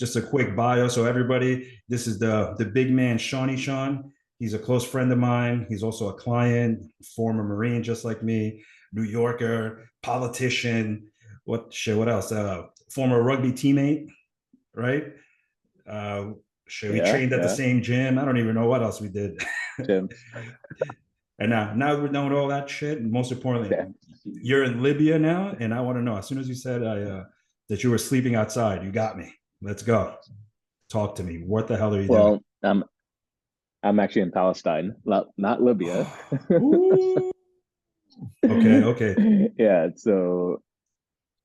just a quick bio. So everybody, this is the big man, Shawnee Sean. He's a close friend of mine. He's also a client, former Marine, just like me, New Yorker, politician. What shit? What else? Former rugby teammate, right? Uh, shit, we Yeah, trained at the yeah. same gym. I don't even know what else we did. Gyms. And now we're done with all that shit. And most importantly, Yeah. you're in Libya now, and I want to know. As soon as you said that you were sleeping outside, you got me. Let's go. Talk to me. What the hell are you doing? Well, I'm actually in Palestine, not Libya. Ooh. Okay, okay. Yeah, so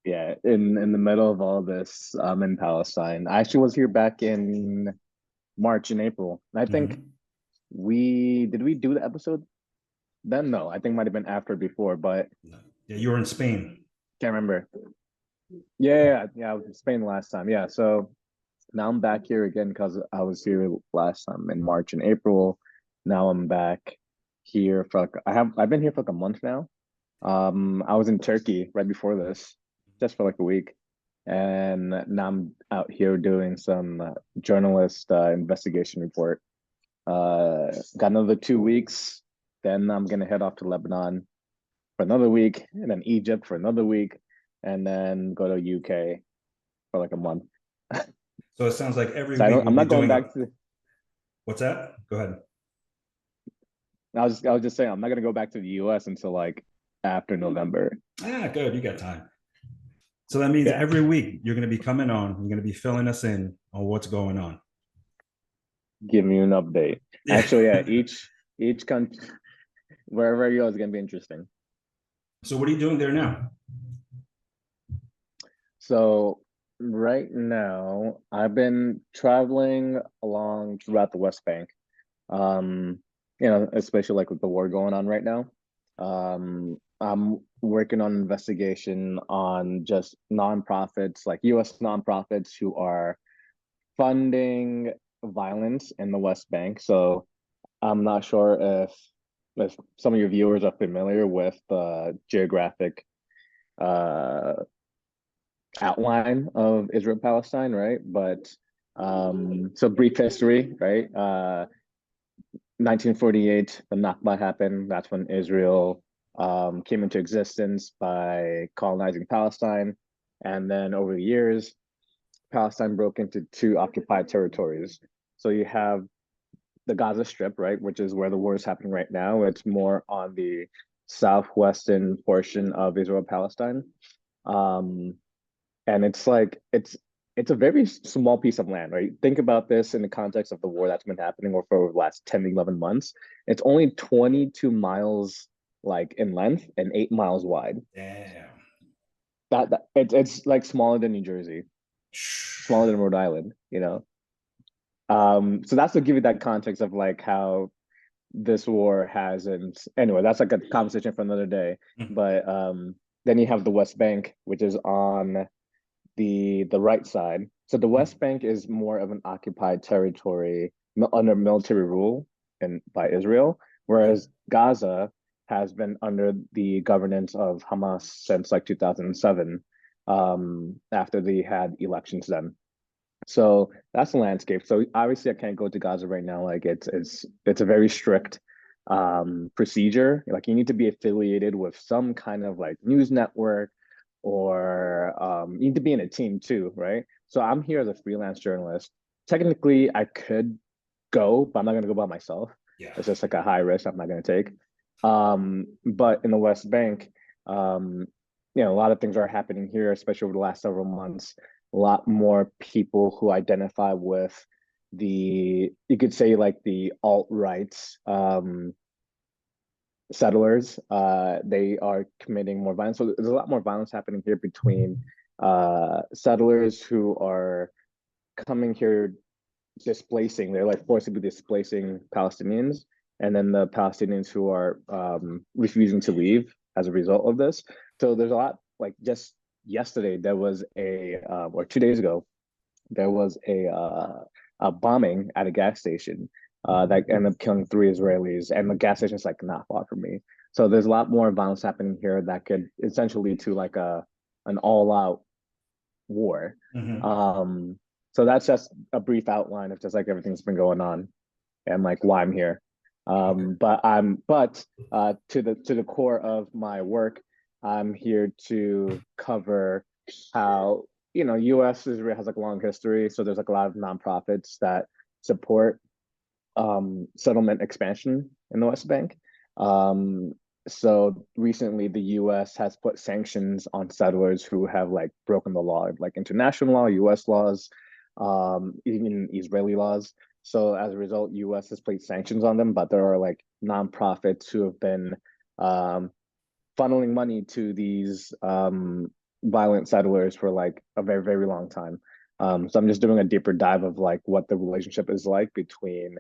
yeah, in the middle of all this, I'm in Palestine. I actually was here back in March and April. I think Mhm. we do the episode then? No, I think it might have been after before, but Yeah, you were in Spain. can't remember. Yeah. I was in Spain last time. Yeah, so now I'm back here again because I was here last time in March and April. Now I'm back here for like, I've been here for like a month now. I was in Turkey right before this, just for like a week, and now I'm out here doing some journalist investigation report. Got another 2 weeks, then I'm gonna head off to Lebanon for another week, and then Egypt for another week, and then go to UK for like a month. So it sounds like every So week we'll I'm be not going doing a. back to. What's that? Go ahead. I was just saying I'm not gonna go back to the US until like after November. Ah, good. You got time. So that means Yeah, every week you're going to be coming on. You're going to be filling us in on what's going on. give me an update. Yeah. Actually, yeah, each country wherever you go is gonna be interesting. So what are you doing there now? So right now, I've been traveling along throughout the West Bank. Um, especially like with the war going on right now. I'm working on investigation on just nonprofits, like US nonprofits who are funding violence in the West Bank. So I'm not sure if some of your viewers are familiar with the geographic uh outline of Israel Palestine, right? But so brief history, right? 1948, the Nakba happened. That's when Israel came into existence by colonizing Palestine. And then over the years, Palestine broke into two occupied territories. So you have the Gaza Strip, right, which is where the war is happening right now. It's more on the southwestern portion of Israel Palestine. Um, and it's a very small piece of land, right? Think about this in the context of the war that's been happening for the last 10 11 months. It's only 22 miles like in length and 8 miles wide. Damn. That it's like smaller than New Jersey, smaller than Rhode Island. So that's to give you that context of like how this war hasn't. Anyway, that's like a conversation for another day. But then you have the West Bank, which is on the right side. So the West Bank is more of an occupied territory under military rule and by Israel, whereas Gaza has been under the governance of Hamas since like 2007, after they had elections then. So that's the landscape. So obviously I can't go to Gaza right now. Like it's a very strict procedure. Like you need to be affiliated with some kind of like news network, or you need to be in a team too, right? So I'm here as a freelance journalist. Technically I could go, but I'm not gonna go by myself. Yeah. It's just like a high risk I'm not gonna take. But in the West Bank, a lot of things are happening here, especially over the last several months. A lot more people who identify with you could say like the alt-rights settlers. They are committing more violence. So there's a lot more violence happening here between settlers who are coming here displacing, they're like forcibly displacing Palestinians, and then the Palestinians who are refusing to leave as a result of this. So there's a lot, like just yesterday, there was or 2 days ago, there was a bombing at a gas station that ended up killing 3 Israelis, and the gas station is like not far from me. So there's a lot more violence happening here that could essentially lead to like an all-out war. Mm-hmm. Um, So that's just a brief outline of just like everything that's been going on and like why I'm here. Okay. But to the core of my work, I'm here to cover how U.S. Israel has like a long history, so there's like a lot of nonprofits that support settlement expansion in the West Bank. Um, so recently, the U.S. has put sanctions on settlers who have like broken the law, like international law, U.S. laws, even Israeli laws. So as a result, U.S. has placed sanctions on them, but there are like nonprofits who have been um, funneling money to these violent settlers for like a very, very long time. So I'm just doing a deeper dive of like what the relationship is like between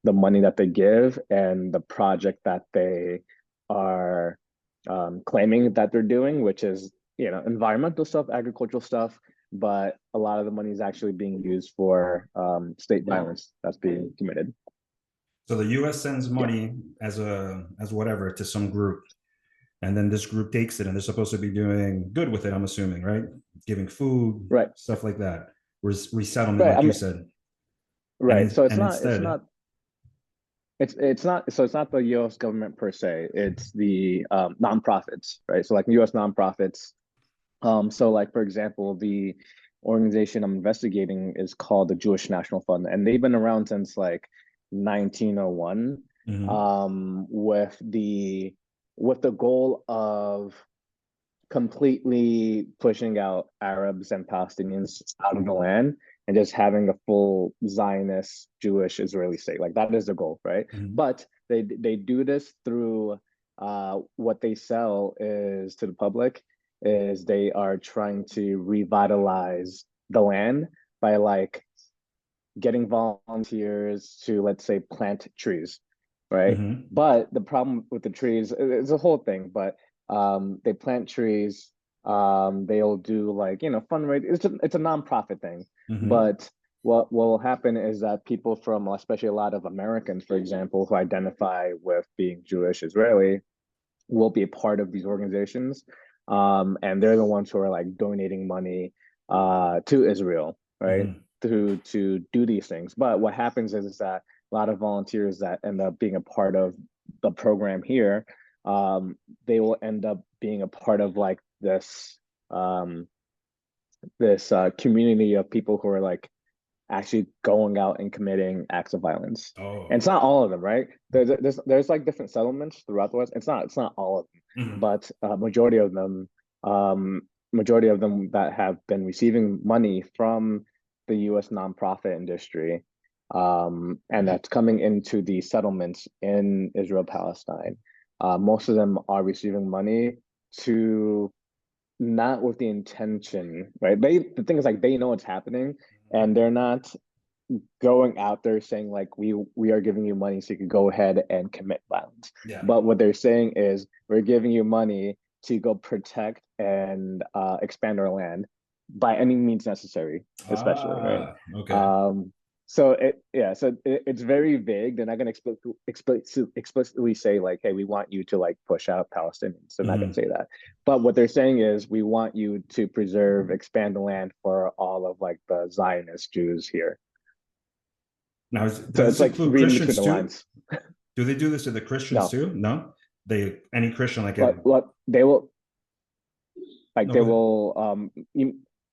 the money that they give and the project that they are claiming that they're doing, which is environmental stuff, agricultural stuff, but a lot of the money is actually being used for state violence that's being committed. So the U.S. sends Yeah, money as whatever to some group, and then this group takes it, and they're supposed to be doing good with it. I'm assuming, right? Giving food, right, stuff like that. Resettlement, right. like you said, Right. So and instead, it's not the U.S. government per se. It's the nonprofits, right? So like U.S. nonprofits. So like for example, the organization I'm investigating is called the Jewish National Fund, and they've been around since like 1901, mm-hmm, with the goal of completely pushing out Arabs and Palestinians out of the land and just having a full Zionist Jewish Israeli state. Like that is the goal, right? mm-hmm, But they do this through what they sell is to the public is they are trying to revitalize the land by like getting volunteers to, let's say, plant trees, right? mm-hmm, But the problem with the trees, it's a whole thing, but they plant trees, they'll do like, fundraise. It's a nonprofit thing. mm-hmm, But what will happen is that people from, especially a lot of Americans, for example, who identify with being Jewish Israeli, will be a part of these organizations. And they're the ones who are like donating money to Israel, right? mm-hmm. To do these things. But what happens is that a lot of volunteers that end up being a part of the program here, um, they will end up being a part of like um, this community of people who are like actually going out and committing acts of violence. And Oh, it's not all of them, right? There's like different settlements throughout the West. It's not all of them, mm-hmm, but um, majority of them that have been receiving money from the U.S. nonprofit industry, and that's coming into the settlements in Israel Palestine. Most of them are receiving money to not with the intention, right? The thing is like they know it's happening and they're not going out there saying like we are giving you money so you can go ahead and commit violence. yeah. But what they're saying is we're giving you money to go protect and expand our land by any means necessary, especially, right? Okay. Um, it's very vague. They're not going to explicitly say like, hey, we want you to like push out Palestinians. They're not going to Mm-hmm. say that. But what they're saying is we want you to preserve, expand the land for all of like the Zionist Jews here. Now, So does it's this like include reading between Christians the too? lines. Do they do this to the Christians No, too? No, they any Christian like but a what they will like no. they Go ahead. will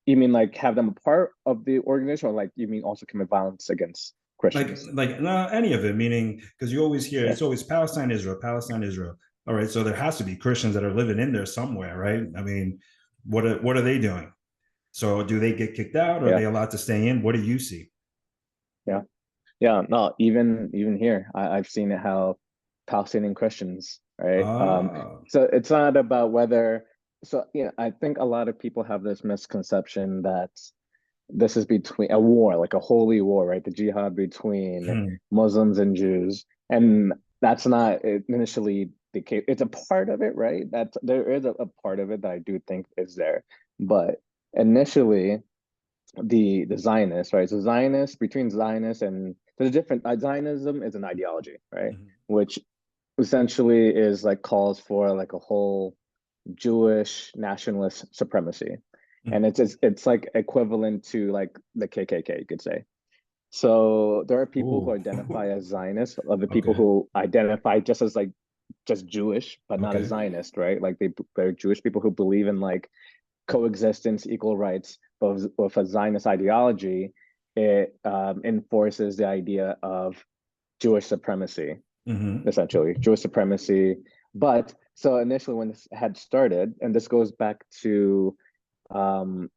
you mean like have them a part of the organization or like you mean also commit violence against Christians? Like no, any of it. Meaning, because you always hear Yeah, it's always Palestine, Israel, Palestine, Israel. All right, so there has to be Christians that are living in there somewhere, right? I mean, what are they doing? So do they get kicked out? Or are yeah, they allowed to stay in? What do you see? yeah, yeah. No, even here, I've seen it how Palestinian Christians, right? Ah, So it's not about whether. So I think a lot of people have this misconception that this is between a war, like a holy war, right? The jihad between hmm, Muslims and Jews. And that's not initially the case. It's a part of it, right? There is a part of it that I do think is there. But initially, the Zionists, right? So Zionists between Zionists and there's a different Zionism is an ideology, right? mhm. Which essentially is like calls for like a whole Jewish nationalist supremacy. and it's like equivalent to like the KKK, you could say. So there are people who Ooh. identify as Zionists, other people Okay. who identify just as like just Jewish, but not a Okay. Zionist, right? Like they're Jewish people who believe in like coexistence, equal rights, but with a Zionist ideology, it enforces the idea of Jewish supremacy, Hmm. essentially, Jewish supremacy. But so initially, when this had started, and this goes back to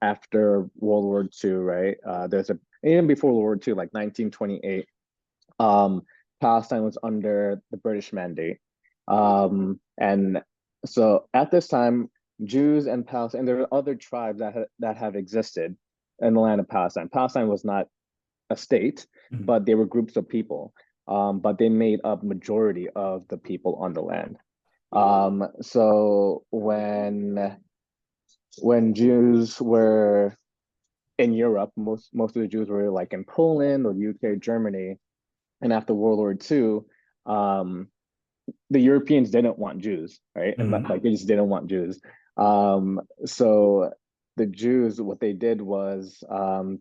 after World War II, right? There's a even before World War II, like 1928, um, Palestine was under the British mandate. And so at this time, Jews and Palestine, and there are other tribes that have existed in the land of Palestine. Palestine was not a state, Hmm. but they were groups of people. But they made up majority of the people on the land. So when Jews were in Europe, most of the Jews were like in Poland or UK, Germany, and after World War II, um, the Europeans didn't want Jews, right? And Hmm. like they just didn't want Jews. So the Jews, what they did was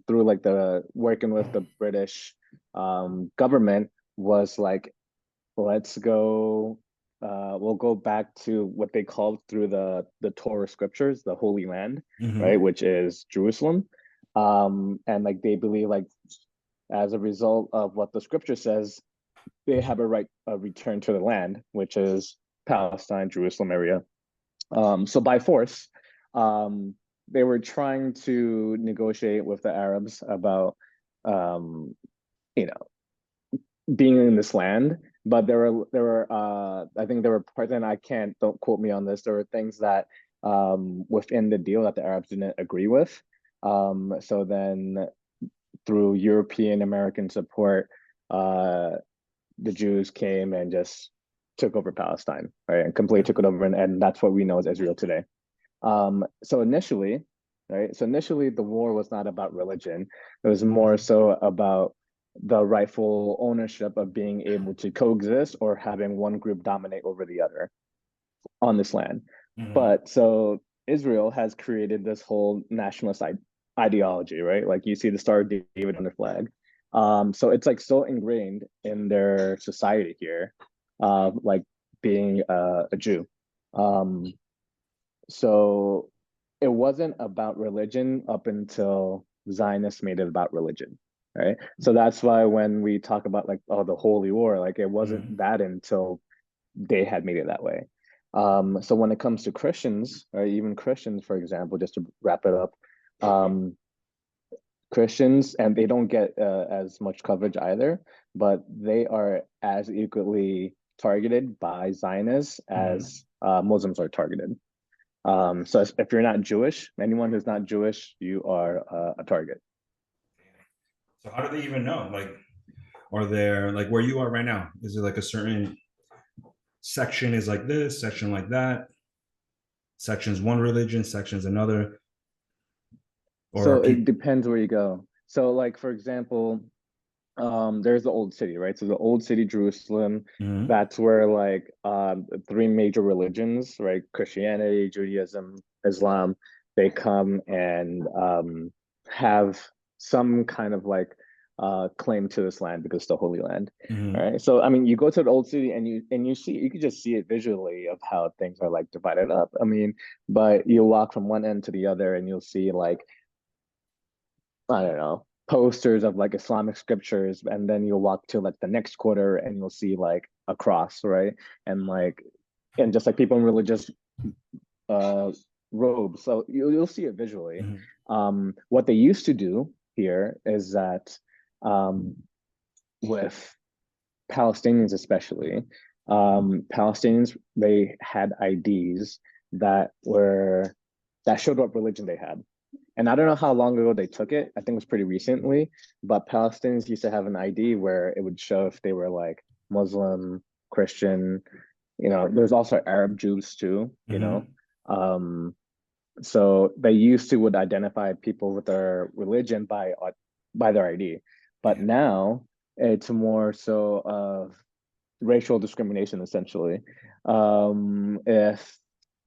through like the working with the British government was like, let's go. We'll go back to what they called through the Torah scriptures, the Holy Land, right, Hmm. which is Jerusalem. And like they believe like as a result of what the scripture says, they have a right of return to the land, which is Palestine, Jerusalem area. So by force, um, they were trying to negotiate with the Arabs about, um, you know, being in this land. But I think there were parts, and I can't, don't quote me on this. There were things that within the deal that the Arabs didn't agree with. So then through European American support, uh, the Jews came and just took over Palestine, right, and completely took it over, and that's what we know as Israel today. So initially, right, so initially the war was not about religion; it was more so about the rightful ownership of being able to coexist or having one group dominate over the other on this land. Hmm. But so Israel has created this whole nationalist ideology, right? Like you see the Star of David on their flag. So it's like so ingrained in their society here, like being a Jew. Um, so it wasn't about religion up until Zionists made it about religion, right? So that's why when we talk about like, oh, the Holy War, like it wasn't Hmm. that until they had made it that way. So when it comes to Christians, or even Christians, for example, just to wrap it up, um, Christians, and they don't get as much coverage either, but they are as equally targeted by Zionists Hmm. as Muslims are targeted. So if you're not Jewish, anyone who's not Jewish, you are a target. So how do they even know? Like, are there like where you are right now? Is it like a certain section is like this, section like that, sections one religion, sections another, or So it people? depends where you go. So like for example, there's the old city, right? So the old city, Jerusalem, Hmm. that's where like the three major religions, right? Christianity, Judaism, Islam, they come and have some kind of like claim to this land because it's the Holy Land. All Hmm. right. So I mean you go to the old city and you see you can just see it visually of how things are like divided up. I mean, but you walk from one end to the other and you'll see like I don't know, posters of like Islamic scriptures, and then you'll walk to like the next quarter and you'll see like a cross, right? And like and just like people in religious uh robes. So you'll see it visually. Hmm. What they used to do here is that um with Palestinians especially, Palestinians they had IDs that were that showed what religion they had. And I don't know how long ago they took it. I think it was pretty recently. But Palestinians used to have an ID where it would show if they were like Muslim, Christian. There's also Arab Jews too. Hmm. So they used to would identify people with their religion by their ID. But Yeah. now it's more so of racial discrimination essentially.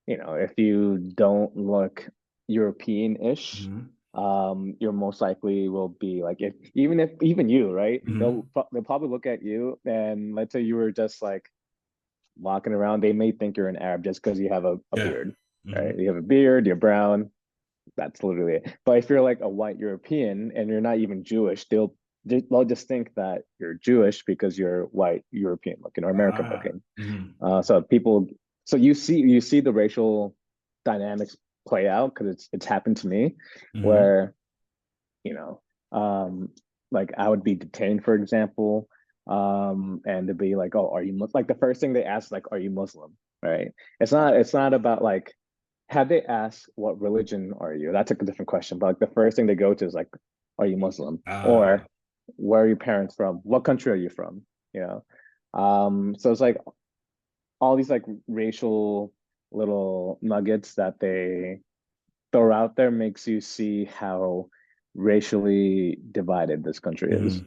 If you don't look European-ish, Hmm. you're most likely will be like, if even you, right? Hmm. They'll probably look at you, and let's say you were just like walking around, they may think you're an Arab just because you have a Yeah. beard, Hmm. right? You have a beard, you're brown. That's literally it. But if you're like a white European and you're not even Jewish, they'll just think that you're Jewish because you're white European looking or American Ah. looking. Hmm. So people, so you see the racial dynamics play out because it's happened to me, Hmm. where you know, um, like I would be detained, for example, and to be like, "Oh, are you Like the first thing they ask, is like, "Are you Muslim?" Right? It's not about like, had they asked what religion are you? That's a different question. But like the first thing they go to is like, "Are you Muslim?" Ah. Or "Where are your parents from? What country are you from?" You know. So it's like all these like racial little nuggets that they throw out there makes you see how racially divided this country Hmm. is.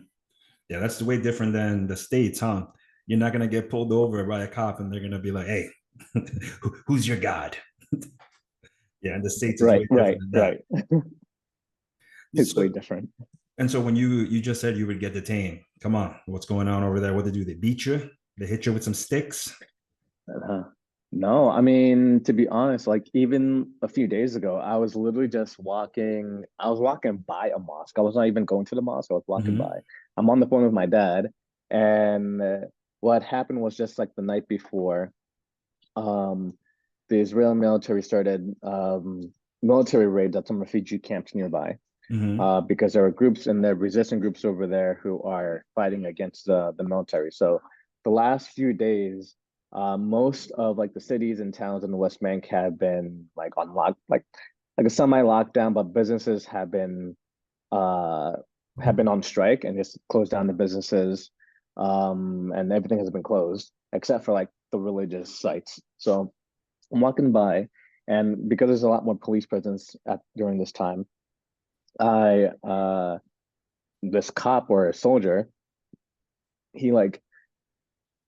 Yeah, that's way different than the States, huh? You're not gonna get pulled over by a cop and they're gonna be like, "Hey, who's your god?" Yeah, in the States is Right, way different right, than that. right. It's way So, different. and so when you just said you would get detained, come on, what's going on over there? What they do? They beat you? They hit you with some sticks? Uh, no, I mean, to be honest, like even a few days ago, I was literally just walking. I was walking by a mosque. I was not even going to the mosque. I was walking Hmm. by. I'm on the phone with my dad, and what happened was just like the night before, um, the Israeli military started military raids at some refugee camps nearby. Hmm. Because there are groups and there are resistant groups over there who are fighting against the military. So the last few days, most of like the cities and towns in the West Bank have been like on like a semi lockdown, but businesses uh have been on strike and just closed down the businesses, and everything has been closed except for like the religious sites. So I'm walking by, and because there's a lot more police presence during this time, I this cop or a soldier, he like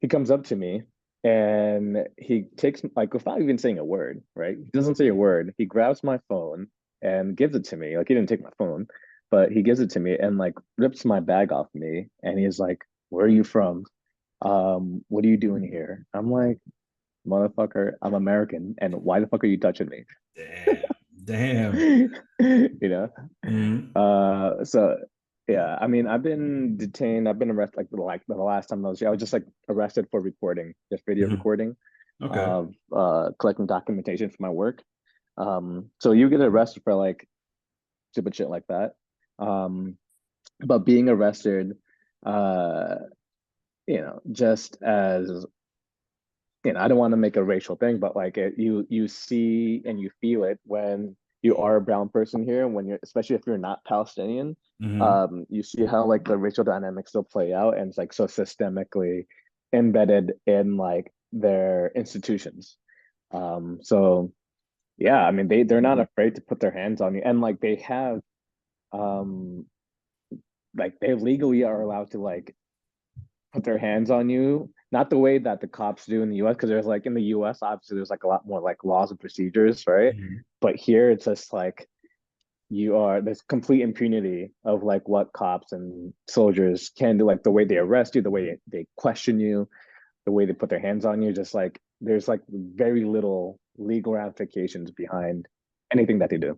he comes up to me and he takes like without even saying a word, right? He doesn't say a word. He grabs my phone and gives it to me. Like he didn't take my phone, but he gives it to me and like rips my bag off me and he's like, "Where are you from? What are you doing here?" I'm like, "Motherfucker, I'm American, and why the fuck are you touching me?" Damn. Damn. You know? Hmm. So yeah, I mean, I've been detained. I've been arrested like the last time I was here. I was just like arrested for recording, just video Hmm. recording Okay. of collecting documentation for my work. So you get arrested for like stupid shit like that. Um, but being arrested, uh, just as I don't want to make a racial thing, but like you see and you feel it when you are a brown person here, and when you're especially if you're not Palestinian, Hmm. you see how like the racial dynamics still play out, and it's like so systemically embedded in like their institutions. So yeah, I mean they're not afraid to put their hands on you, and like they have um like they legally are allowed to like put their hands on you. Not the way that the cops do in the US, because there's like in the US, obviously there's like a lot more like laws and procedures, right? Hmm. But here it's just like there's complete impunity of like what cops and soldiers can do, like the way they arrest you, the way they question you, the way they put their hands on you, just like there's like very little legal ramifications behind anything that they do.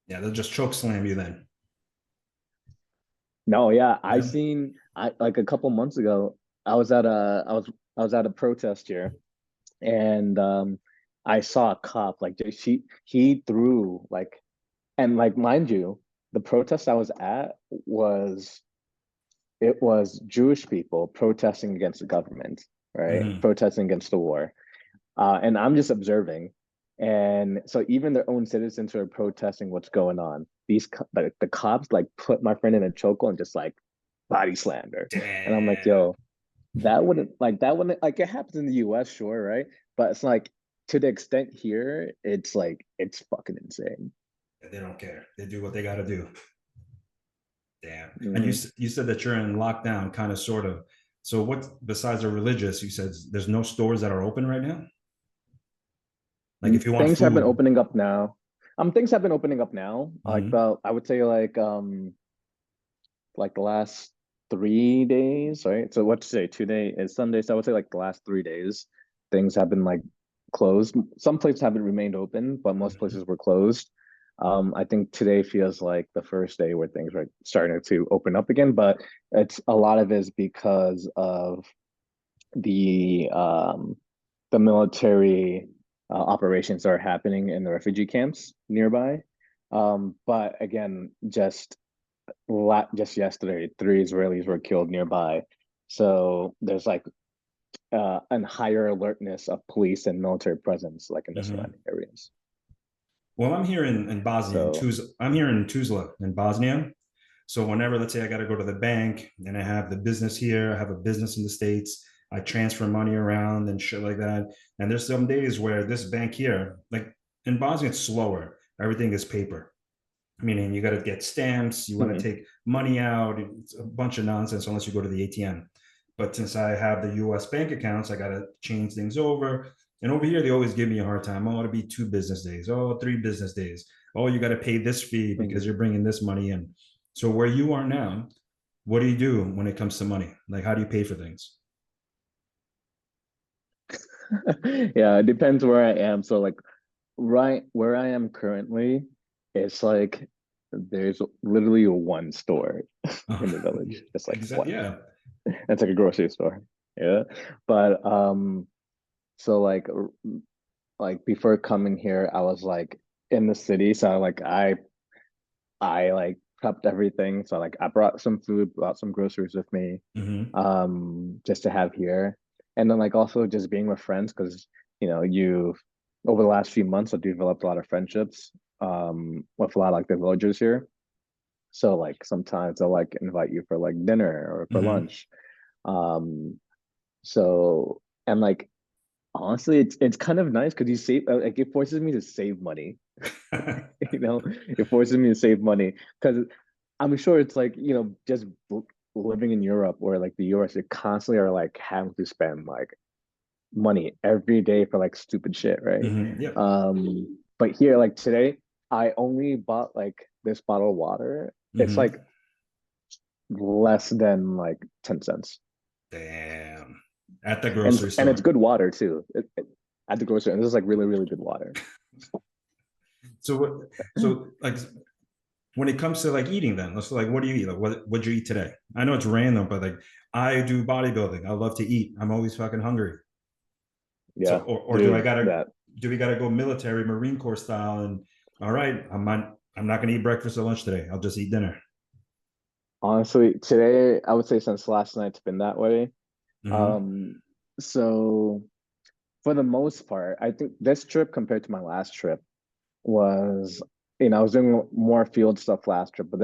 Yeah, they'll just choke slam you then. No, yeah, Yeah. I like a couple months ago, I was at a I was I was at a protest here, and I saw a cop like he threw like, and like mind you, the protest I was at was it was Jewish people protesting against the government, right? Hmm. Protesting against the war, and I'm just observing, and so even their own citizens who are protesting what's going on, the cops like put my friend in a chokehold and just like body slammed her, and I'm like, Damn. yo, that wouldn't like it happens in the US, sure, right? But it's like to the extent here, it's like it's fucking insane. They don't care. They do what they got to do. Damn. And Hmm. you said that you're in lockdown, kind of, sort of. So what besides the religious? You said there's no stores that are open right now. Like if you want Things have been food. opening up now. Things have been opening up now. Hmm. I would say like the last 3 days, right? So what to say? Today is Sunday, so I would say like the last 3 days, things have been like closed. Some places haven't remained open, but most Hmm. places were closed. I think today feels like the first day where things are starting to open up again, but it's a lot of it is because of the the military operations that are happening in the refugee camps nearby. But again, just yesterday, three Israelis were killed nearby. So there's like an higher alertness of police and military presence, like in the Hmm. surrounding areas. Well, I'm here in Bosnia, in So, Tuzla. I'm here in Tuzla, in Bosnia. So whenever, let's say, I got to go to the bank and I have the business here, I have a business in the States, I transfer money around and shit like that. And there's some days where this bank here, like in Bosnia, it's slower. Everything is paper, meaning you got to get stamps, you want to mhm, take money out. It's a bunch of nonsense unless you go to the ATM. But since I have the US bank accounts, I got to change things over. And over here, they always give me a hard time. Oh, it'll be 2 business days. Oh, 3 business days. Oh, you got to pay this fee mhm. because you're bringing this money in. So where you are now, what do you do when it comes to money? Like, how do you pay for things? Yeah, it depends where I am. So like right where I am currently, it's like there's literally one store in the village. It's like Exactly. one. Yeah. It's like a grocery store. Yeah. But so like before coming here, I was like in the city. So like I like prepped everything. So like I brought some food, brought some groceries with me, Hmm. just to have here. And then like also just being with friends because you over the last few months I've developed a lot of friendships with a lot of like the villagers here. So like sometimes they'll like invite you for like dinner or for Hmm. lunch. Um so and like honestly it's kind of nice because you save like it forces me to save money. It forces me to save money because I'm sure it's like, just living in Europe or like the US, you constantly are like having to spend like money every day for like stupid shit, right? Hmm. Yep. But here, like today, I only bought like this bottle of water. It's Hmm. like less than like 10 cents. Damn. At the And grocery and it's store. good water too. At the grocery, and this is like really, really good water. So what? So like when it comes to like eating, then let's like, what do you eat? Like, what'd you eat today? I know it's random, but like I do bodybuilding. I love to eat. I'm always fucking hungry. So Yeah, or do I dude, gotta that do we gotta go military Marine Corps style? And all right, I'm not gonna eat breakfast or lunch today. I'll just eat dinner. honestly, today I would say since last night's been that way. Hmm. Um, so for the most part, I think this trip compared to my last trip was, I was doing more field stuff last trip, but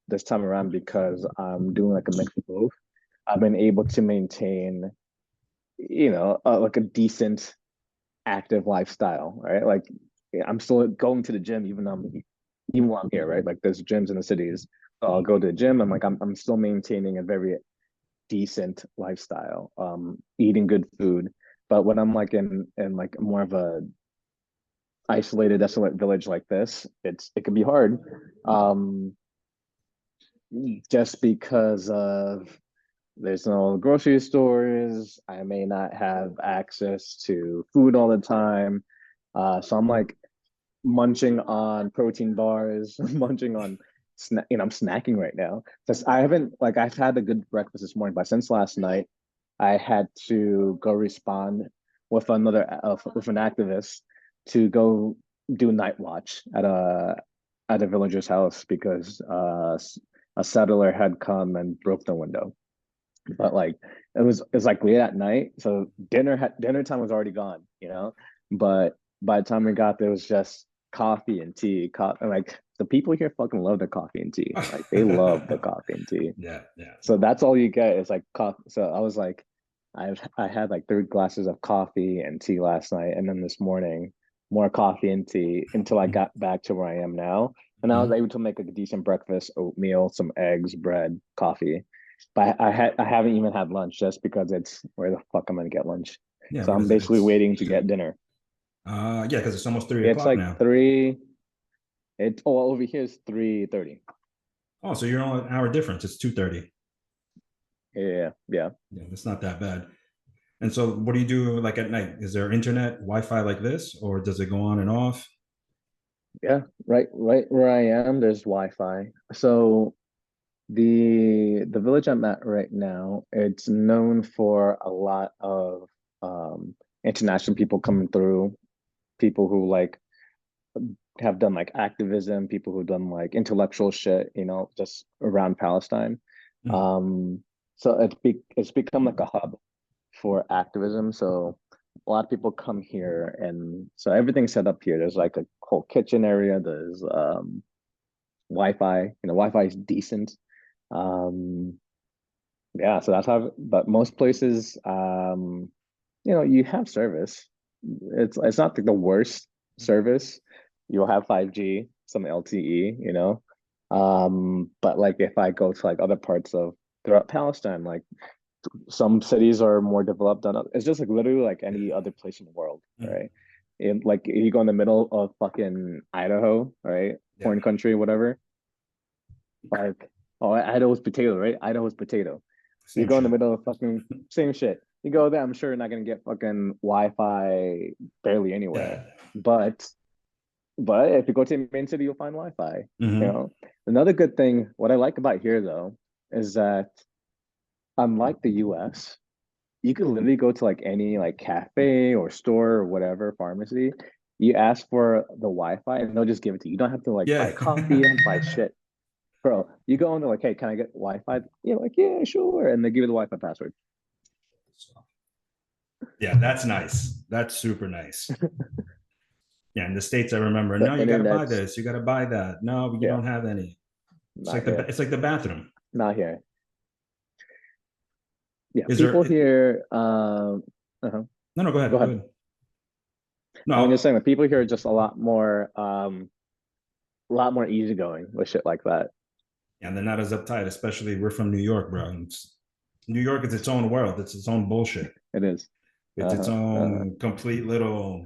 this time around because I'm doing like a mix of both, I've been able to maintain, like a decent active lifestyle, right? Like I'm still going to the gym even while I'm here, right? Like there's gyms in the cities. So I'll go to the gym. I'm still maintaining a very decent lifestyle, eating good food. But when I'm like in like more of a isolated, desolate village like this, it can be hard. Um, just because of there's no grocery stores, I may not have access to food all the time. So I'm like munching on protein bars, munching on I'm snacking right now. Because I haven't like I've had a good breakfast this morning, but since last night, I had to go respond with an activist to go do night watch at a villager's house because a settler had come and broke the window. But like it was like late at night, so dinner time was already gone, But by the time we got there, it was just coffee and tea. Like the people here fucking love the coffee and tea. Like they love the coffee and tea. Yeah, yeah. So that's all you get is like coffee. So I was like, I had like 3 glasses of coffee and tea last night, and then this morning more coffee and tea until I got back to where I am now, and I was Mhm. able to make a decent breakfast: oatmeal, some eggs, bread, coffee. But I haven't even had lunch just because it's where the fuck am I gonna get lunch? Yeah, So what I'm is it? basically It's waiting to get dinner. yeah, because it's almost three It's o'clock like now. 3. over here is 3:30. Oh, so you're only an hour difference. It's 2:30. Yeah, yeah, Yeah, it's not that bad. And so, what do you do like at night? Is there internet, Wi-Fi like this, or does it go on and off? yeah. Right where I am, there's Wi-Fi. So the village I'm at right now, it's known for a lot of international people coming through, people who like have done like activism, people who've done like intellectual shit, just around Palestine. Mhm. Um, so it's become like a hub for activism. So a lot of people come here, and so everything's set up here. There's like a whole kitchen area. There's Wi-Fi. Wi-Fi is decent. Um, yeah, so that's how. But most places, you have service. It's not like the worst service. You'll have 5G, some LTE, but like if I go to like other parts of throughout Palestine, like some cities are more developed than others. It's just like literally like any other place in the world, Mhm. right? Like you go in the middle of fucking Idaho, right? Yeah, Corn country, whatever. Like, oh, Idaho's potato, right? Idaho's potato. You same go in the shit. middle of fucking same shit. You go there, I'm sure you're not gonna get fucking Wi-Fi barely anywhere. Yeah. But if you go to the main city, you'll find Wi-Fi. You Hmm. know. Another good thing, what I like about here though, is that unlike the US, you could literally go to like any like cafe or store or whatever, pharmacy. You ask for the Wi-Fi and they'll just give it to you. You don't have to like buy Yeah. coffee, you don't have to buy shit. Bro, you go in there like, hey, can I get Wi-Fi? Yeah, like, yeah, sure. And they give you the Wi-Fi password. Yeah, that's nice. That's super nice. Yeah, in the States, I remember, The no, you got to buy internet's, this, you got to buy that. No, you yeah, don't have any. not here. It's like the bathroom. Not here. Yeah, Is there? people here, uh-huh. No, no, go Go ahead, go ahead. ahead. I mean, just No, saying that people here are just a lot more easygoing with shit like that. and they're not as uptight. Especially we're from New York, bro. New York is its own world. It's its own bullshit. It is. It's its Uh-huh. Uh-huh. own complete little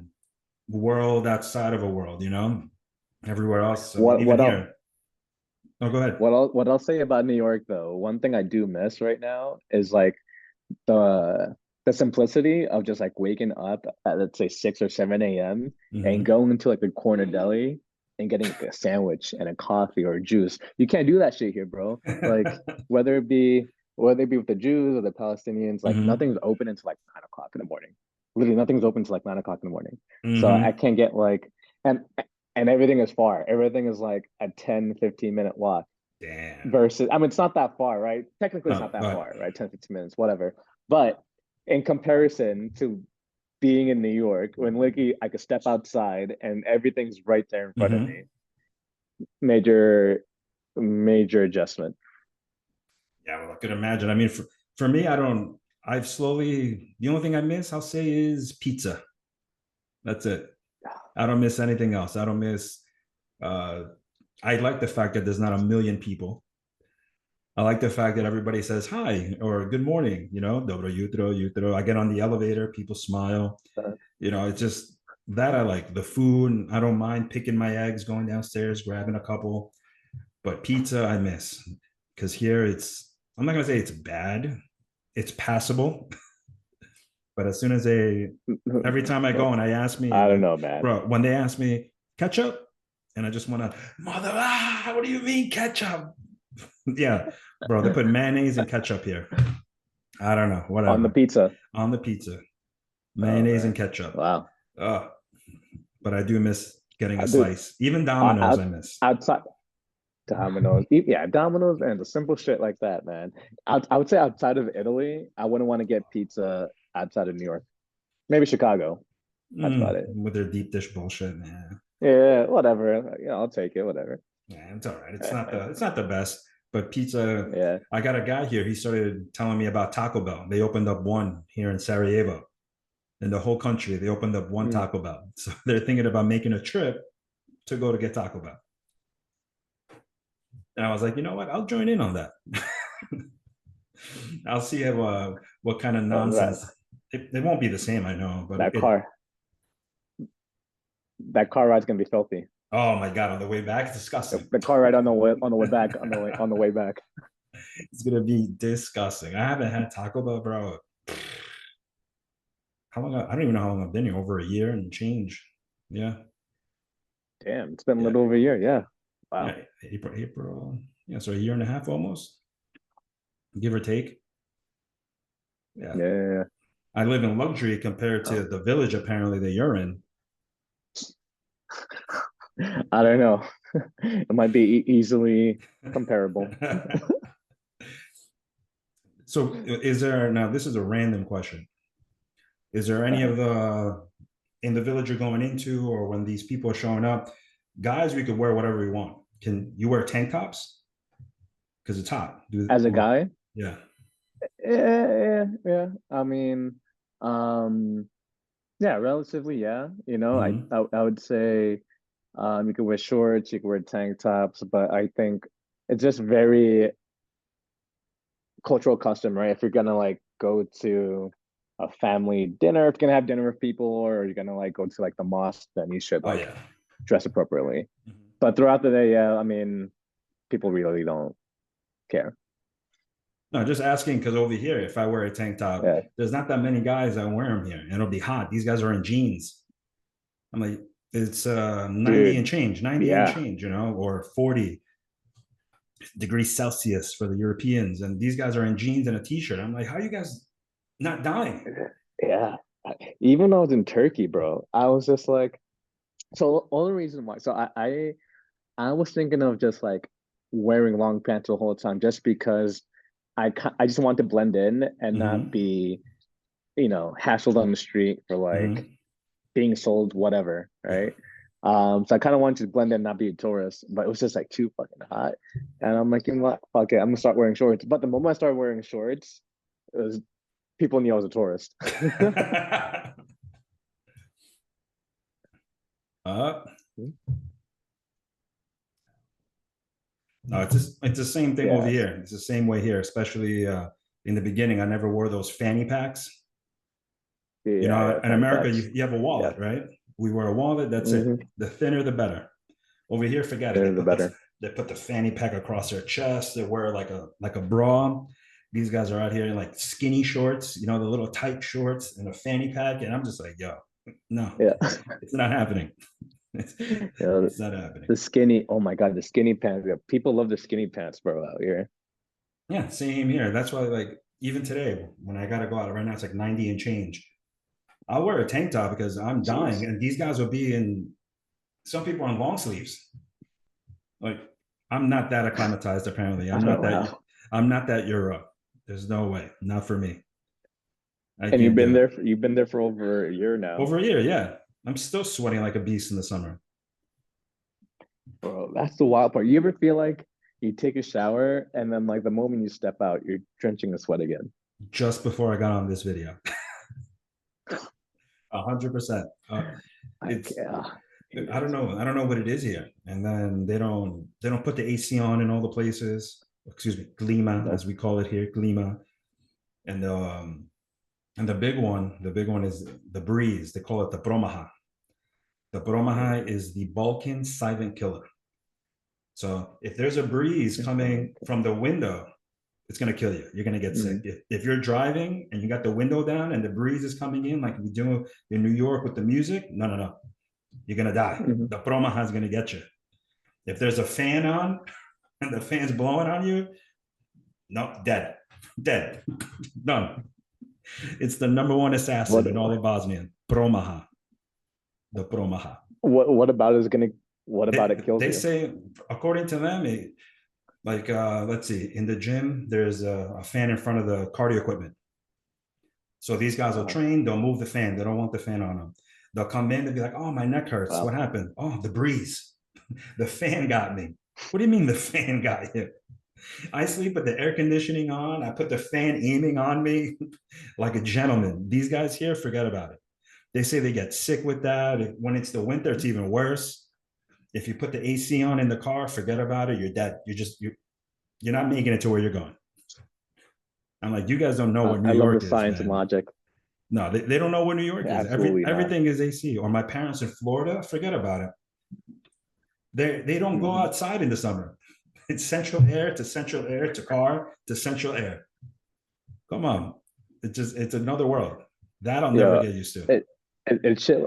world outside of a world. Everywhere else. I mean, What even what else here. Oh, go ahead. what I'll say about New York though, one thing I do miss right now is like the the simplicity of just like waking up at let's say 6 or 7 a.m. and Hmm. going into like the corner deli and getting like a sandwich and a coffee or a juice. You can't do that shit here, bro. Like whether it be with the Jews or the Palestinians, like Hmm. nothing's open until like 9 o'clock in the morning. Literally nothing's open until like 9 o'clock in the morning. So I Hmm. can't get like and everything is far. Everything is like a 10-15 minute walk Damn. versus I mean it's not that far, right? Technically it's No, not that but far, right? 10-15 minutes, whatever. But in comparison to being in New York, when literally I could step outside and everything's right there in front of hmm. me, major major adjustment. Yeah, well, I could imagine. I mean, for me, I've slowly, the only thing I miss, I'll say, is pizza. That's it. I don't miss anything else. I don't miss, uh, I like the fact that there's not a million people. I like the fact that everybody says hi or good morning, dobro jutro, jutro. I get on the elevator, people smile. Uh, It's just that I like the food. I don't mind picking my eggs, going downstairs, grabbing a couple. But pizza, I miss because here I'm not going to say it's bad, it's passable. But as soon as every time I go and I ask me, I don't like, know, man. bro, when they ask me ketchup, and I just want to, what do you mean ketchup? Yeah, bro, they put mayonnaise and ketchup here. I don't know, On the whatever. pizza. On the pizza, Oh mayonnaise and man. ketchup. Wow. Uh, but I do miss getting a Dude, slice. Even Domino's, I out miss. outside Domino's. Yeah, Domino's and the simple shit like that, man. I would say outside of Italy, I wouldn't want to get pizza outside of New York. Maybe Chicago. That's about it. With their deep dish bullshit. Yeah, Yeah, whatever. I'll take it, whatever. yeah, it's all right. It's not the best, but pizza. Yeah. I got a guy here. He started telling me about Taco Bell. They opened up one here in Sarajevo. In the whole country, they opened up one Mm. Taco Bell. So they're thinking about making a trip to go to get Taco Bell. And I was like, you know what? I'll join in on that. I'll see what kind of Right. nonsense. It won't be the same, I know, but That car, that car ride's gonna be filthy. Oh my God, on the way back, it's disgusting. The car ride on the way back on the way back. It's gonna be disgusting. I haven't had Taco Bell, bro. How long? I don't even know how long I've been here. Over a year and change. Yeah, Damn, it's been a yeah, little over a year. Yeah. Wow. yeah. April. Yeah, so a year and a half almost, give or take. Yeah, Yeah, yeah, yeah. I live in luxury compared to Oh. the village apparently that you're in. I don't know. It might be easily comparable. So, is there now? This is a random question. Is there any Uh, of the in the village you're going into, or when these people are showing up, guys, we could wear whatever we want. Can you wear tank tops? Because it's hot. as a Or guy, yeah. yeah. I mean, um, yeah, relatively, yeah. Mm-hmm. I would say you can wear shorts, you can wear tank tops, but I think it's just very cultural custom, right? If you're gonna like go to a family dinner, if you're gonna have dinner with people, or you're gonna like go to like the mosque, then you should Oh like yeah. dress appropriately. Mm-hmm. But throughout the day, yeah, I mean, people really don't care. No, just asking because over here, if I wear a tank top, Yeah, there's not that many guys that wear them here, and it'll be hot. These guys are in jeans. I'm like, it's 90 and dude, change, 90 and yeah, change, or 40 degrees Celsius for the Europeans, and these guys are in jeans and a t-shirt. I'm like, how are you guys not dying? yeah. Even though I was in Turkey, bro, I was just like, so only reason why. So I was thinking of just like wearing long pants the whole time, just because I just want to blend in and not Mm-hmm. be, hassled on the street for like Mm-hmm. being sold whatever, Yeah. right? So I kind of wanted to blend in, and not be a tourist, but it was just like too fucking hot, and I'm like, you know what, fuck it, I'm gonna start wearing shorts. But the moment I started wearing shorts, it was people knew I was a tourist. uh, no, it's the same thing over Yes, here. It's the same way here, especially in the beginning. I never wore those fanny packs. yeah, In fanny America, packs. you have a Yeah, wallet, right? We wear a wallet. That's it. mm-hmm. The thinner, the better. Over here, forget it. Sooner the better. They put the fanny pack across their chest. They wear like a bra. These guys are out here in like skinny shorts, the little tight shorts and a fanny pack. And I'm just like, yo, no, Yeah, it's not happening. It's, the, it's not happening. the skinny. Oh my god, the skinny pants. Yeah, people love the skinny pants, bro, out here. Yeah, same here. That's why, like, even today, when I got to go out right now, it's like 90 and change. I'll wear a tank top because I'm dying. Jeez. And these guys will be in, some people on long sleeves. Like, I'm not that acclimatized, apparently. I don't know how. I'm not that Europe. There's no way. Not for me. I And can't do it. you've been there for over a year now. Over a year, yeah. I'm still sweating like a beast in the summer. Bro, that's the wild part. You ever feel like you take a shower and then like the moment you step out, you're drenching in sweat again? Just before I got on this video. 100%. Like, It's yeah. I don't know. I don't know what it is here. And then they don't put the AC on in all the places. Excuse me, Glima, as Nope. we call it here, Glima. And the big one is the breeze. They call it the bromaha. The bromaha is the Balkan silent killer. So if there's a breeze coming from the window, it's going to kill you. You're going to get sick. Mm-hmm. If you're driving and you got the window down and the breeze is coming in, like we do in New York with the music, no. You're going to die. Mm-hmm. The bromaha is going to get you. If there's a fan on and the fan's blowing on you, no, dead. Dead. Done. It's the number one assassin What in all of Bosnia. Bromaha. The bromaha. what about is gonna what about it kills They you? say, according to them, let's see, in the gym, there's a fan in front of the cardio equipment. So these guys will Uh, train, they'll move the fan. They don't want the fan on them. They'll come in and be like, oh, my neck hurts. What wow. happened? Oh, the breeze. The fan got me. What do you mean the fan got you? I sleep with the air conditioning on. I put the fan aiming on me like a gentleman. These guys here, forget about it. They say they get sick with that. When it's the winter, it's even worse. If you put the AC on in the car, forget about it. You're dead. You're not making it to where you're going. I'm like, you guys don't know what New I love the York is, science and man. logic. No, they don't know what New York is. Absolutely not. Everything is AC. Or my parents in Florida, forget about it. They don't go Mhm. outside in the summer. It's central air to central air to car to central air. Come on, it's another world that I'll never Yeah, get used to. it, it shit.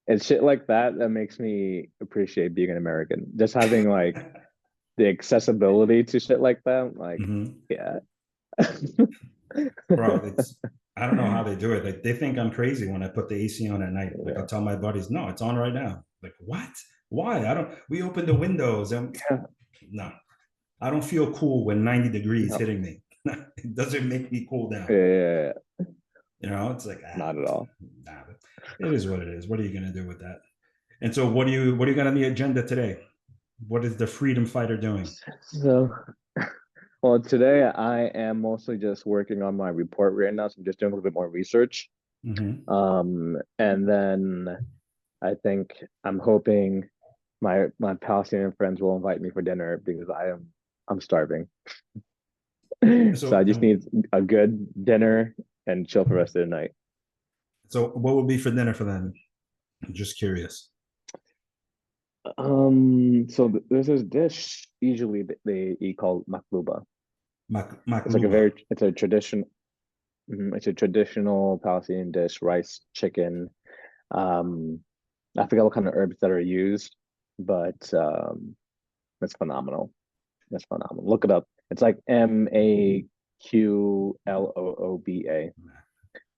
It's shit like that that makes me appreciate being an American. Just having like the accessibility to shit like that. Like, Mhm. yeah. Bro, it's I don't know how they do it. Like they think I'm crazy when I put the AC on at night. Like I'll Yeah. tell my buddies, no, it's on right now. Like what? Why? I don't. We open the windows and Yeah. no, I don't feel cool when 90 degrees No. hitting me. It doesn't make me cool down. Yeah. It's like Not at all. nah, it is what it is. What are you gonna do with that? And so, what do you got on the agenda today? What is the freedom fighter doing? So, well, today I am mostly just working on my report right now. So I'm just doing a little bit more research. Mm-hmm. And then I think I'm hoping my Palestinian friends will invite me for dinner because I'm starving. So So, I just need a good dinner and chill for the rest of the night. so what would be for dinner for them? I'm just curious. So there's this dish usually they eat called makluba. It's like a Makluba. very it's a traditional Palestinian dish, rice, chicken. Um, I forget what kind of herbs that are used, but it's phenomenal. It's phenomenal. Look it up. It's like Maqlooba.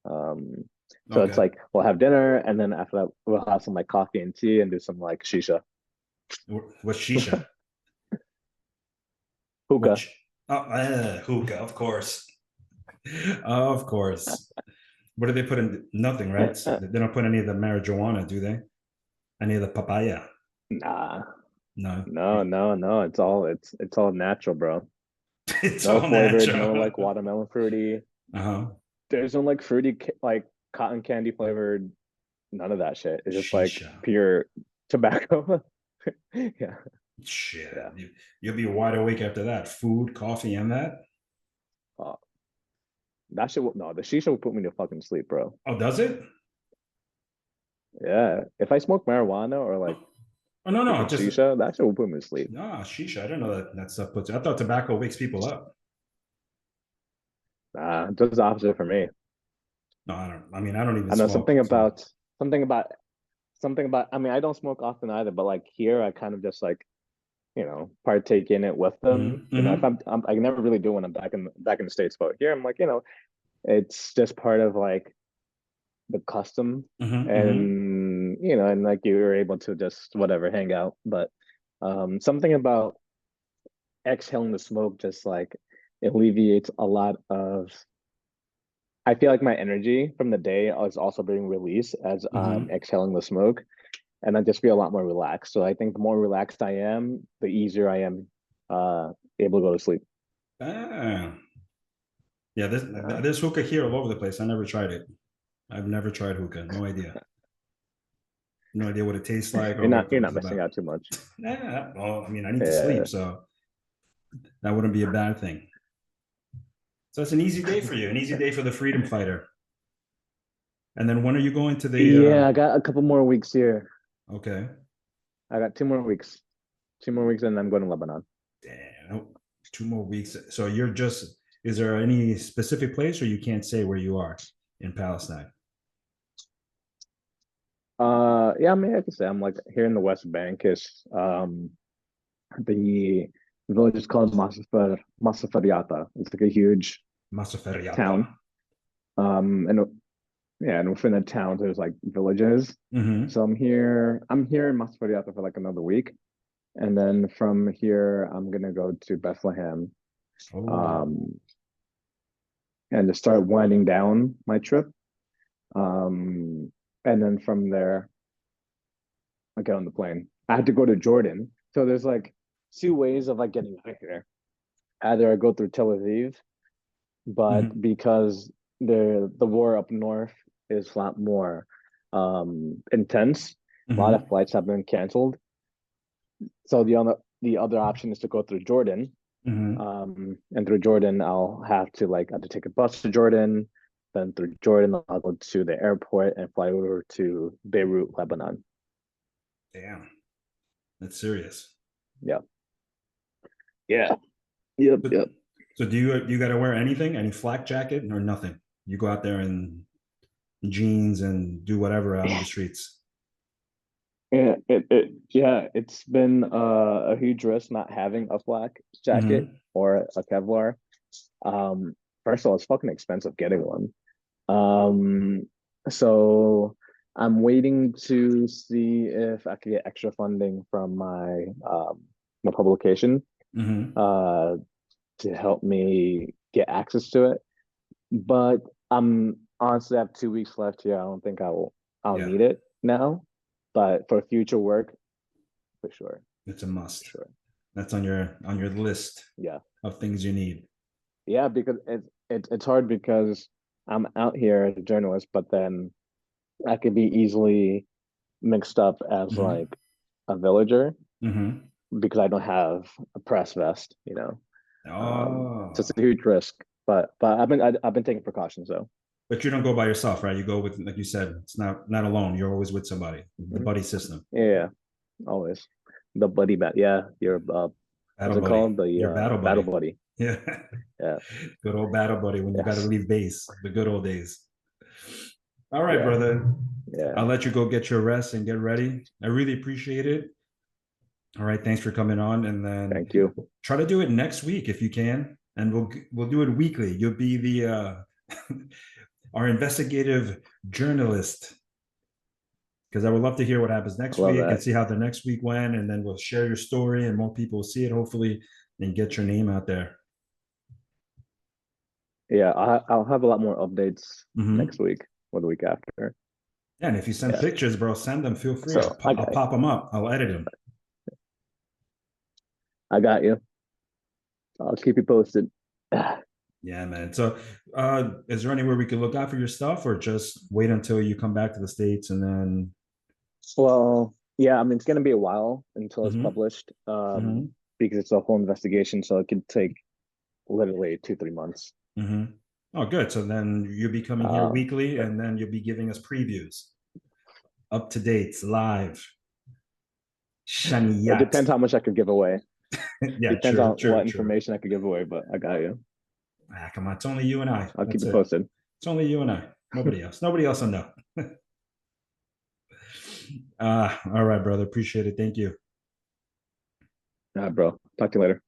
Um, so it's Okay. like we'll have dinner, and then after that we'll have some like coffee and tea, and do some like shisha, What's shisha? hookah. Which hookah, of course. Of course. What do they put in? Nothing, right? They don't put any of the marijuana, do they? Any of the papaya? Nah, No. no. It's all natural, bro. It's No all flavored, no natural. like watermelon fruity. Uh-huh. There's no like fruity like cotton candy flavored. None of that shit. It's just like Shisha. pure tobacco. Yeah, Shit. yeah. You'll be wide awake after that. Food, coffee, and that. Uh, that shit. No, the shisha will put me to fucking sleep, bro. Oh, does it? Yeah, if I smoke marijuana or like Oh no, no, freaking just shisha, that shit will put me to sleep. no shisha. I didn't know that stuff puts. I thought tobacco wakes people up. Nah, just the opposite for me. No, I don't. I mean, I don't even I know smoke. So. something about something about. I mean, I don't smoke often either, but like here, I kind of just like partake in it with them. Mm-hmm, If mm-hmm, I never really do when I'm back in the States, but here I'm like, it's just part of like the custom, mm-hmm, mm-hmm. and and like you're able to just whatever hang out. But something about exhaling the smoke just like alleviates a lot of. I feel like my energy from the day is also being released as I'm Mm-hmm. exhaling the smoke, and I just feel a lot more relaxed. So I think the more relaxed I am, the easier I am uh, able to go to sleep. Ah, yeah. This Uh, there's hookah here all over the place. I never tried it. I've never tried hookah. No idea. No idea what it tastes like or what you're it's not missing about. out too much. Yeah. Well, I mean, I need to sleep, Yeah, so that wouldn't be a bad thing. So it's an easy day for you, an easy day for the freedom fighter. And then when are you going to the? yeah. I got a couple more weeks here. Okay, I got 2 more weeks. 2 more weeks, and I'm going to Lebanon. damn, 2 more weeks. So you're just. Is there any specific place, or you can't say where you are in Palestine? Yeah. I mean, I can say I'm like here in the West Bank. Is the village is called Masafariata. It's like a huge Masaferiata. town. And yeah, and within the town there's like villages. Mm-hmm. So I'm here in Masafariata for like another week, and then from here I'm gonna go to Bethlehem, Oh, um, and to start winding down my trip. Um, and then from there I get on the plane. I had to go to Jordan, so there's like two ways of like getting out of here. Either I go through Tel Aviv, but mm-hmm. because the war up north is a lot more intense, a lot of Mm-hmm. flights have been canceled. So the other option is to go through Jordan. Mm-hmm. And through Jordan, I'll have to take a bus to Jordan. Then through Jordan, I'll go to the airport and fly over to Beirut, Lebanon. Damn. That's serious. Yeah. Yeah. Yep. So, Yep. so do you got to wear anything, any flak jacket or nothing? You go out there in jeans and do whatever out in the streets. Yeah, it's been a huge risk not having a flak jacket Mm-hmm. or a Kevlar. Um, First of all, it's fucking expensive getting one. Um, so I'm waiting to see if I could get extra funding from my publication Mm-hmm. uh to help me get access to it. But I'm honestly I have 2 weeks left here. I don't think I'll Yeah, need it now. But for future work, for sure. it's a For must. sure. That's on your list Yeah. of things you need. Yeah, because it's hard because I'm out here as a journalist, but then I could be easily mixed up as Mm-hmm. like a villager Mm-hmm. because I don't have a press vest, you know. So it's Oh, a huge risk, but I've been taking precautions though. but you don't go by yourself, right? You go with, like you said, it's not alone. You're always with somebody. The Mhm. buddy system. Yeah, yeah, always the buddy bat. Yeah, your what's Battle it buddy. called? The Your battle battle buddy. buddy. Yeah. Yeah. Good old battle buddy when you got to Yes. leave base. The good old days. All right, Yeah. brother. Yeah. I'll let you go get your rest and get ready. I really appreciate it. All right, thanks for coming on, and then Thank you. try to do it next week if you can, and we'll do it weekly. You'll be the our investigative journalist because I would love to hear what happens I next love week and that. see how the next week went, and then we'll share your story and more people will see it hopefully and get your name out there. Yeah, I'll have a lot more updates next Mm-hmm. week or the week after. Yeah, and if you send Yeah. pictures, bro, send them. Feel free. I'll, So I I'll got pop them up. I'll edit them. I got you. I'll keep you posted. Yeah, man. So, is there anywhere we could look out for your stuff, or just wait until you come back to the States and then? Well, yeah, I mean it's gonna be a while until it's Mm-hmm. published. Mm-hmm. Because it's a whole investigation, so it could take literally 2, 3 months. Mm-hmm. Oh, good. So then you'll be coming here Um, weekly, yeah. and then you'll be giving us previews, up to dates, live. It Shaniyat. depends how much I could give away. Yeah, Depends on true, what true, true. information I could give away, but I got you. Ah, come on, it's only you and I. I'll keep That's it it. posted. It's only you and I. Nobody else. Nobody else will know. All right, brother. Appreciate it. Thank you. All right, bro. Talk to you later.